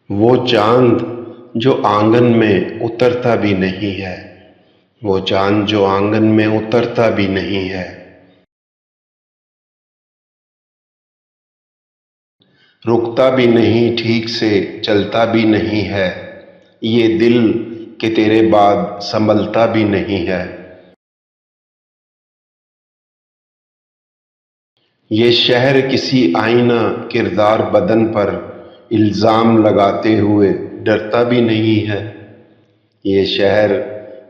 وہ چاند جو آنگن میں اترتا بھی نہیں ہے، وہ چاند جو آنگن میں اترتا بھی نہیں ہے، رکتا بھی نہیں ٹھیک سے چلتا بھی نہیں ہے، یہ دل کہ تیرے بعد سنبھلتا بھی نہیں ہے۔ یہ شہر کسی آئینہ کردار بدن پر الزام لگاتے ہوئے ڈرتا بھی نہیں ہے، یہ شہر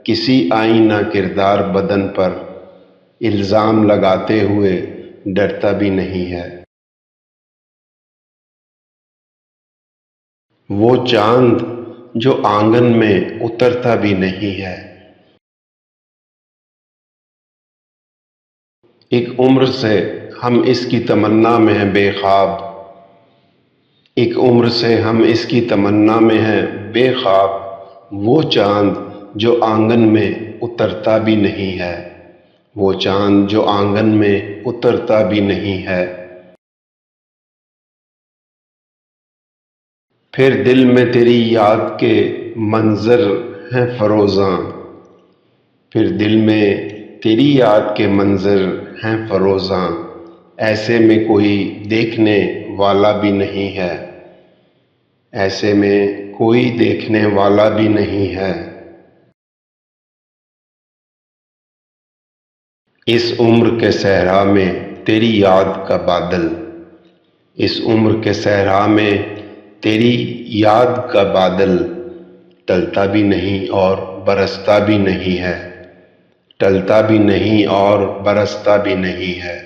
کسی آئینہ کردار بدن پر الزام لگاتے ہوئے ڈرتا بھی نہیں ہے۔ وہ چاند جو آنگن میں اترتا بھی نہیں ہے، ایک عمر سے ہم اس کی تمنا میں ہیں بے خواب، ایک عمر سے ہم اس کی تمنا میں ہیں بے خواب، وہ چاند جو آنگن میں اترتا بھی نہیں ہے، وہ چاند جو آنگن میں اترتا بھی نہیں ہے۔ پھر دل میں تیری یاد کے منظر ہیں فروزاں، پھر دل میں تیری یاد کے منظر ہیں فروزاں، ایسے میں کوئی دیکھنے والا بھی نہیں ہے، ایسے میں کوئی دیکھنے والا بھی نہیں ہے۔ اس عمر کے صحرا میں تیری یاد کا بادل، اس عمر کے صحرا میں تیری یاد کا بادل ٹلتا بھی نہیں اور برستا بھی نہیں ہے، ٹلتا بھی نہیں اور برستا بھی نہیں ہے۔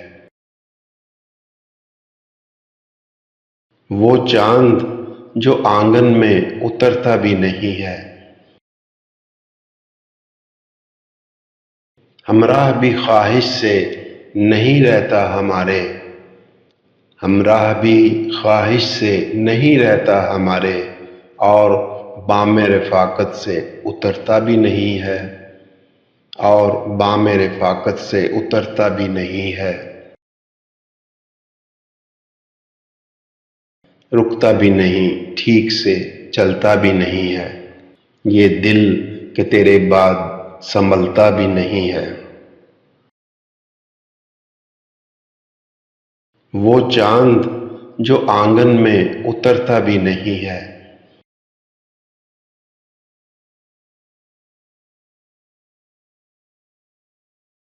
وہ چاند جو آنگن میں اترتا بھی نہیں ہے، ہمراہ بھی خواہش سے نہیں رہتا ہمارے، ہمراہ بھی خواہش سے نہیں رہتا ہمارے، اور بام رفاقت سے اترتا بھی نہیں ہے، اور بام رفاقت سے اترتا بھی نہیں ہے۔ رکتا بھی نہیں ٹھیک سے چلتا بھی نہیں ہے، یہ دل کہ تیرے بعد سنبھلتا بھی نہیں ہے۔ وہ چاند جو آنگن میں اترتا بھی نہیں ہے،